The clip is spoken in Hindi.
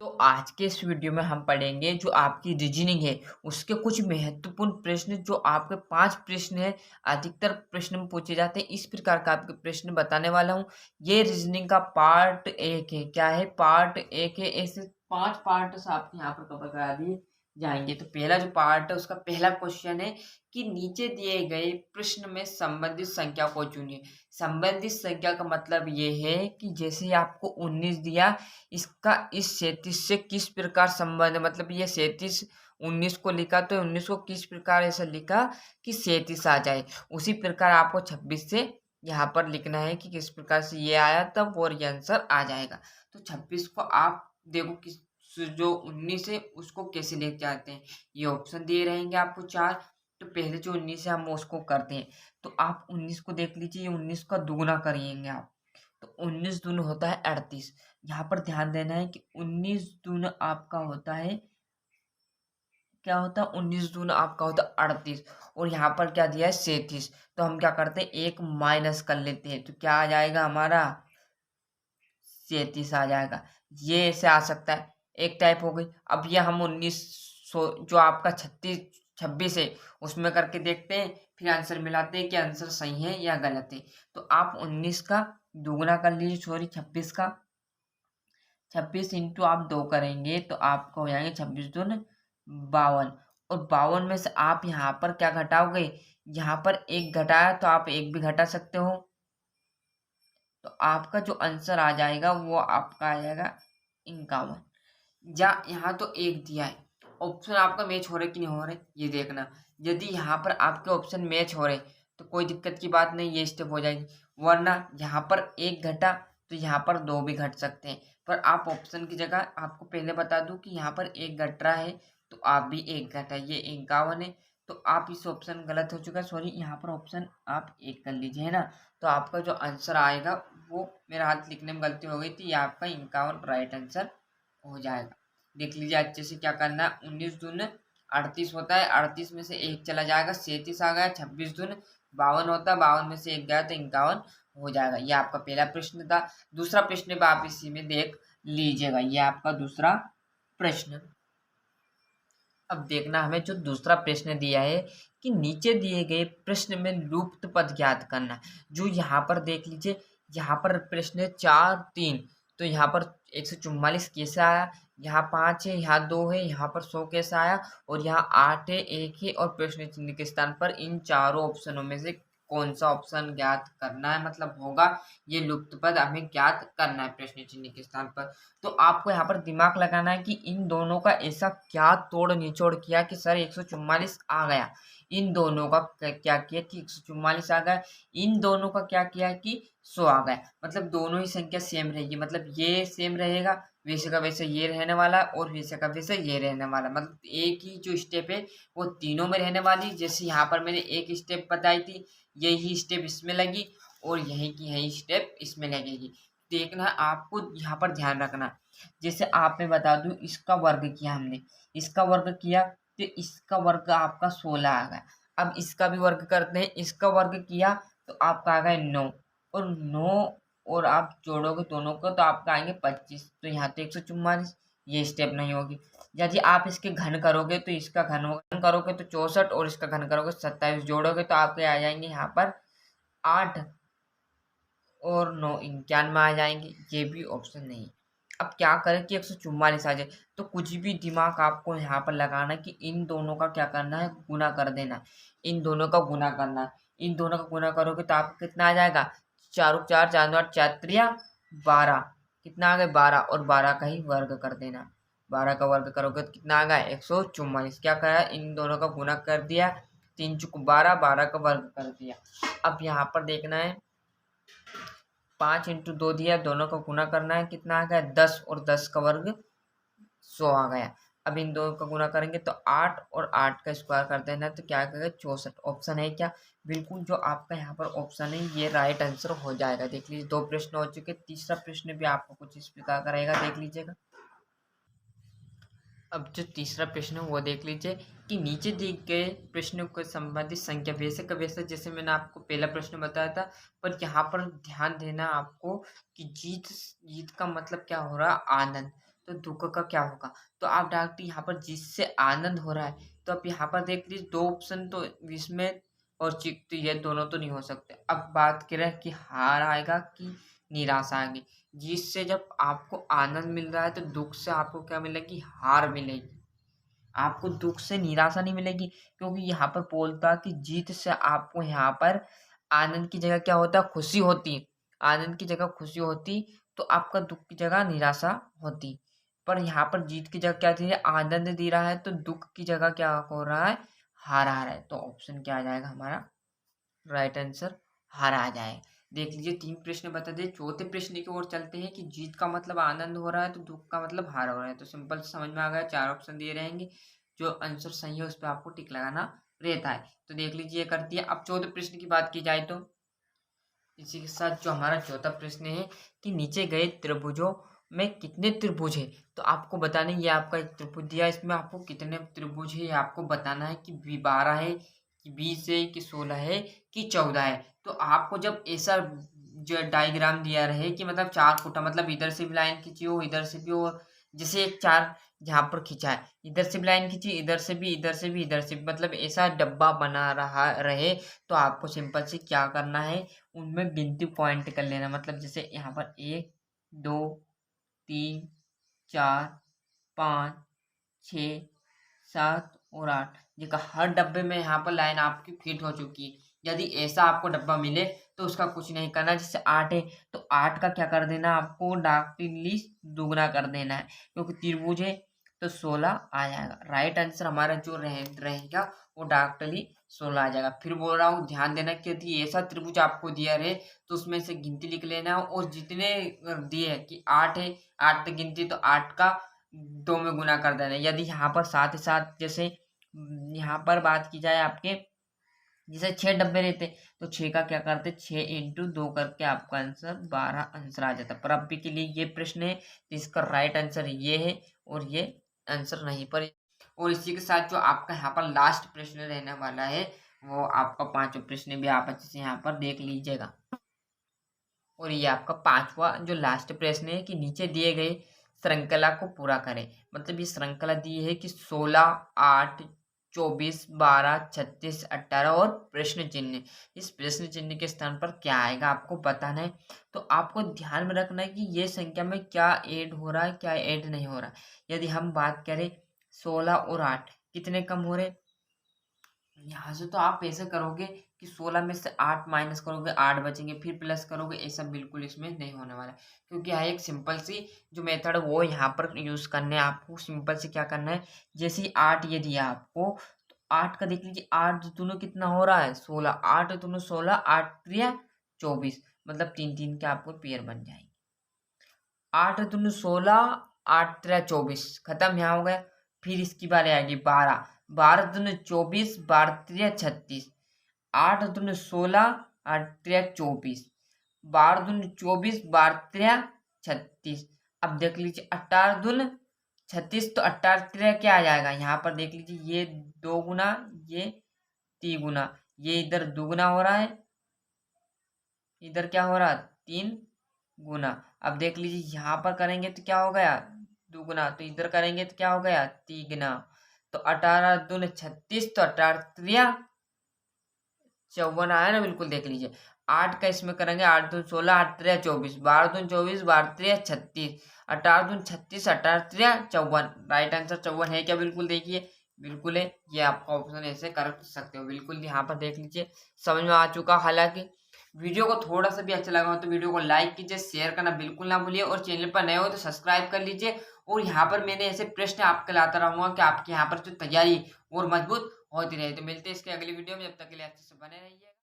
तो आज के इस वीडियो में हम पढ़ेंगे जो आपकी रीजनिंग है उसके कुछ महत्वपूर्ण प्रश्न जो आपके 5 प्रश्न हैं। अधिकतर प्रश्न में पूछे जाते हैं, इस प्रकार का आपके प्रश्न बताने वाला हूँ। ये रीजनिंग का पार्ट 1 है। क्या है? पार्ट 1 है। ऐसे 5 पार्ट्स आपके यहाँ पर कवर करा दिए जाएंगे। तो पहला जो पार्ट है उसका पहला क्वेश्चन है कि नीचे दिए गए प्रश्न में संबंधित संख्या को चुनिए। संबंधित संख्या का मतलब ये है कि जैसे आपको 19 दिया, इसका इस 37 से किस प्रकार संबंध है। मतलब ये 37 19 को लिखा तो 19 को किस प्रकार ऐसा लिखा कि 37 आ जाए। उसी प्रकार आपको 26 से यहाँ पर लिखना है कि किस प्रकार से ये आया तब और ये आंसर आ जाएगा। तो 26 को आप देखो किस जो 19 है उसको कैसे लिख जाते हैं। ये ऑप्शन दिए रहेंगे आपको 4। तो पहले जो 19 है हम उसको करते हैं। तो आप 19 को देख लीजिए, ये 19 का दुगुना करिएंगे आप। तो 19 दूनी होता है 38। यहाँ पर ध्यान देना है कि 19 दूना आपका होता है, क्या होता है 19 दूना आपका होता है 38। और यहाँ पर क्या दिया है 37। तो हम क्या करते हैं, एक माइनस कर लेते हैं। तो क्या आ जाएगा हमारा 37 आ जाएगा। ये ऐसे आ सकता है, एक टाइप हो गई। अब ये हम 19 जो आपका 26 है उसमें करके देखते हैं, फिर आंसर मिलाते हैं कि आंसर सही है या गलत है। तो आप 19 का दुगुना कर लीजिए, सॉरी 26 का। 26 इंटू आप 2 करेंगे तो आपको हो जाएंगे 26 दूनी 52। और 52 में से आप यहाँ पर क्या घटाओगे, यहाँ पर एक घटाया तो आप एक भी घटा सकते हो। तो आपका जो आंसर आ जाएगा वो आपका आ जाएगा 51। या यहाँ तो एक दिया है, ऑप्शन आपका मैच हो रहा है कि नहीं हो रहा है ये देखना। यदि यहाँ पर आपके ऑप्शन मैच हो रहे तो कोई दिक्कत की बात नहीं, ये स्टेप हो जाएगी। वरना यहाँ पर एक घटा तो यहाँ पर दो भी घट सकते हैं। पर आप ऑप्शन की जगह, आपको पहले बता दूं कि यहाँ पर एक घट रहा है तो आप भी एक घटा, ये 51 है। तो आप इस ऑप्शन गलत हो चुका है, सॉरी यहाँ पर ऑप्शन आप एक कर लीजिए, है ना। तो आपका जो आंसर आएगा वो, मेरा हाथ लिखने में गलती हो गई थी, ये आपका 51 राइट आंसर हो जाएगा। देख लीजिए अच्छे से क्या करना है। 19 दूनी 38 होता है, 38 में से एक चला जाएगा 37 आ गया। 26 दूनी 52 होता है, 52 में से एक गया तो 51 हो जाएगा। ये आपका पहला प्रश्न था। दूसरा प्रश्न भी आप इसी में देख लीजिएगा, ये आपका दूसरा प्रश्न। अब देखना हमें जो दूसरा प्रश्न दिया है कि नीचे दिए गए प्रश्न में लुप्त पद ज्ञात करना। जो यहाँ पर देख लीजिए, यहाँ पर प्रश्न है 4 3। तो यहाँ पर 144 कैसे आया, यहाँ 5 है, यहाँ 2 है, यहाँ पर 100 कैसे आया, और यहाँ 8 है, 1 है, और प्रश्न चिन्ह के स्थान पर इन चारों ऑप्शनों में से कौन सा ऑप्शन ज्ञात करना है, मतलब होगा ये लुप्त पद हमें ज्ञात करना है प्रश्न चिन्ह के स्थान पर। तो आपको यहाँ पर दिमाग लगाना है कि इन दोनों का ऐसा क्या तोड़ निचोड़ किया कि सर 144 आ गया। इन दोनों का क्या किया कि 144 आ गया। इन दोनों का क्या किया कि 100 आ गया। मतलब दोनों ही संख्या सेम रहेगी, मतलब ये सेम रहेगा, वैसे का वैसे ये रहने वाला, और वैसे का वैसे ये रहने वाला। मतलब एक ही जो स्टेप है वो तीनों में रहने वाली। जैसे यहाँ पर मैंने एक स्टेप बताई थी, यही स्टेप इसमें लगी, और यही की यही स्टेप इसमें लगेगी। देखना है आपको, यहाँ पर ध्यान रखना। जैसे आप मैं बता दूं, इसका वर्ग किया हमने, इसका वर्ग किया तो इसका वर्ग आपका 16 आ गया। अब इसका भी वर्ग करते हैं, इसका वर्ग किया तो आपका आ गया 9, और 9 और आप जोड़ोगे दोनों को तो आपका आएंगे 25। तो यहाँ तो 144, ये स्टेप नहीं होगी। यदि आप इसके घन करोगे तो इसका घन होगा, घन करोगे तो 64, और इसका घन करोगे 27, जोड़ोगे तो आपके आ जाएंगे यहाँ पर 8 और 9 91 आ जाएंगे। ये भी ऑप्शन नहीं। अब क्या करें कि 144 आ जाए। तो कुछ भी दिमाग आपको यहाँ पर लगाना है कि इन दोनों का क्या करना है, गुना कर देना। इन दोनों का गुना करना है। इन दोनों का गुना करोगे तो आपको कितना आ जाएगा, 4 4 4 8 4 त्रिया 12, कितना आ गया 12, और 12 का ही वर्ग कर देना। 12 का वर्ग करोगे तो कितना आ गया 144। क्या करा, इन दोनों का गुना कर दिया, 3 चुक 12, 12 का वर्ग कर दिया। अब यहाँ पर देखना है 5 इंटू 2 दिया, दोनों को गुना करना है, कितना आ गया 10, और 10 का वर्ग 100 आ गया। अब इन दोनों का गुना करेंगे तो 8, और 8 का स्क्वायर कर देना है तो क्या करेगा 64। ऑप्शन है क्या, बिल्कुल जो आपका यहाँ पर ऑप्शन है ये राइट आंसर हो जाएगा। देख लीजिए 2 प्रश्न हो चुके, तीसरा प्रश्न भी आपको कुछ इस प्रकार का रहेगा, देख लीजिएगा। अब जो तीसरा प्रश्न है वो देख लीजिए कि नीचे दिए गए प्रश्नों को संबंधित संख्या वैसे का वैसे जैसे मैंने आपको पहला प्रश्न बताया था। पर यहाँ पर ध्यान देना आपको कि जीत जीत का मतलब क्या हो रहा है, आनंद। तो दुख का क्या होगा? तो आप डायरेक्टली यहाँ पर जिससे आनंद हो रहा है, तो आप यहाँ पर देख लीजिए 2 ऑप्शन तो विस्मय और चित्त, ये दोनों तो नहीं हो सकते। अब बात करें कि हार आएगा कि निराशा आएगी। जिससे जब आपको आनंद मिल रहा है तो दुःख से आपको क्या मिलेगी? हार मिलेगी। आपको दुःख से निराशा नहीं मिलेगी, क्योंकि यहाँ पर बोलता है कि जीत से आपको यहाँ पर आनंद की जगह क्या होता है? खुशी होती। आनंद की जगह खुशी होती, तो आपका दुःख की जगह निराशा होती। पर यहाँ पर जीत की जगह क्या दे रहा है? आनंद दे रहा है, तो दुःख की जगह क्या हो रहा है? हार आ रहा है। तो ऑप्शन क्या आ जाएगा हमारा? राइट आंसर हार आ जाए। देख लीजिए 3 प्रश्न बता दिए। चौथे प्रश्न की ओर चलते हैं कि जीत का मतलब आनंद हो रहा है, तो दुःख का मतलब हार हो रहा है। तो सिंपल समझ में आ गया, 4 ऑप्शन दिए रहेंगे। जो आंसर सही है उस पे आपको टिक लगाना रहता है। तो देख लीजिए ये कर दिया। अब चौथे प्रश्न की बात की जाए तो इसी के साथ जो हमारा चौथा प्रश्न है कि नीचे गए त्रिभुजों में कितने त्रिभुज है? तो आपको बताना है, ये आपका एक त्रिभुज दिया है, इसमें आपको कितने त्रिभुज है ये आपको बताना है कि 12 है कि 20 है कि 16 है कि 14 है। तो आपको जब ऐसा जो डायग्राम दिया रहे कि मतलब 4 फुटा, मतलब इधर से भी लाइन खींची हो इधर से भी हो, जैसे एक 4 यहाँ पर खींचा है, इधर से भी लाइन खींची, इधर से भी इधर से भी इधर से भी, मतलब ऐसा डब्बा बना रहा रहे, तो आपको सिंपल से क्या करना है? उनमें गिनती पॉइंट कर लेना। मतलब जैसे यहाँ पर 1 2 3 4 5 6 7 और 8, देखा हर डब्बे में यहाँ पर लाइन आपकी फिट हो चुकी है। यदि ऐसा आपको डब्बा मिले तो उसका कुछ नहीं करना। जैसे 8 है तो 8 का क्या कर देना? आपको डायरेक्टली दुगना कर देना है, क्योंकि त्रिभुज है तो 16 आ जाएगा। राइट आंसर हमारा जो रहेगा वो डायरेक्टली 16 आ जाएगा। फिर बोल रहा हूँ ध्यान देना कि यदि ऐसा त्रिभुज आपको दिया रहे तो उसमें से गिनती लिख लेना, और जितने दिए है कि 8 है, 8 तक गिनती, तो 8 का 2 में गुना कर देना। यदि यहाँ पर साथ ही साथ जैसे यहाँ पर बात की जाए आपके, जैसे 6 डब्बे रहते तो 6 का क्या करते? 6 इंटू 2 करके आपका आंसर 12 आंसर आ जाता। पर अभी के लिए ये प्रश्न है तो इसका राइट आंसर ये है और ये आंसर नहीं पर। और इसी के साथ जो आपका यहाँ पर लास्ट प्रश्न रहने वाला है वो आपका 5वां प्रश्न भी आप अच्छे से यहाँ पर देख लीजिएगा। और ये आपका 5वां जो लास्ट प्रश्न है कि नीचे दिए गए श्रृंखला को पूरा करें। मतलब ये श्रृंखला दी है कि 16 8 24 12 36 18 और प्रश्न चिन्ह। इस प्रश्न चिन्ह के स्थान पर क्या आएगा आपको बताना है। तो आपको ध्यान में रखना है कि ये संख्या में क्या ऐड हो रहा है क्या ऐड नहीं हो रहा है। यदि हम बात करें 16 और 8 कितने कम हो रहे, यहाँ से तो आप ऐसे करोगे कि 16 में से 8 माइनस करोगे 8 बचेंगे, फिर प्लस करोगे, ऐसा बिल्कुल इसमें नहीं होने वाला है। क्योंकि यहाँ एक सिंपल सी जो मेथड है वो यहाँ पर यूज़ करने है आपको। सिंपल से क्या करना है, जैसे ही 8 ये दिया आपको तो 8 का देख लीजिए, 8 दूनो कितना हो रहा है? 16, 8 दूनो 16, 8 त्रिया 24, मतलब 3 3 के आपको पेयर बन जाएंगे। 8 दूनी 16, 8 त्रिया 24, खत्म यहाँ हो गया। फिर इसकी बारी आएगी 12, 12 दूनी 24, 12 त्रिया 36, 8 दूनी 16, 8 त्रिया 24, 12 दूनी 24, 12 त्रिया 36। अब देख लीजिए 18 दून 36, तो 18 त्रिया क्या आ जाएगा? यहाँ पर देख लीजिए ये 2 गुना ये 3 गुना, ये इधर दुगुना हो रहा है, इधर क्या हो रहा? 3 गुना। अब देख लीजिए यहाँ पर करेंगे तो क्या हो गया? दुगुना, तो इधर करेंगे तो क्या हो गया? तिगुना। तो 18 दूनी 36, तो 18 त्रिया 54 आया ना, बिल्कुल देख लीजिए। 8 का इसमें करेंगे, 8 दूनी 16, 8 त्रिया 24, 12 दूनी 24, 12 त्रिया 36, 18 दूनी 36, 18 त्रिया 54। राइट आंसर 54 है क्या? बिल्कुल देखिए बिल्कुल है। ये आपका ऑप्शन ऐसे कर सकते हो बिल्कुल। यहाँ पर देख लीजिए समझ में आ चुका। हालांकि वीडियो को थोड़ा सा भी अच्छा लगा हो तो वीडियो को लाइक कीजिए, शेयर करना बिल्कुल ना भूलिए, और चैनल पर नए हो तो सब्सक्राइब कर लीजिए। और यहाँ पर मैंने ऐसे प्रश्न आपके लाता रहूंगा कि आपके यहाँ पर जो तैयारी और मजबूत होती रहे। तो मिलते हैं इसके अगली वीडियो में, जब तक के लिए अच्छे से बने रहिए।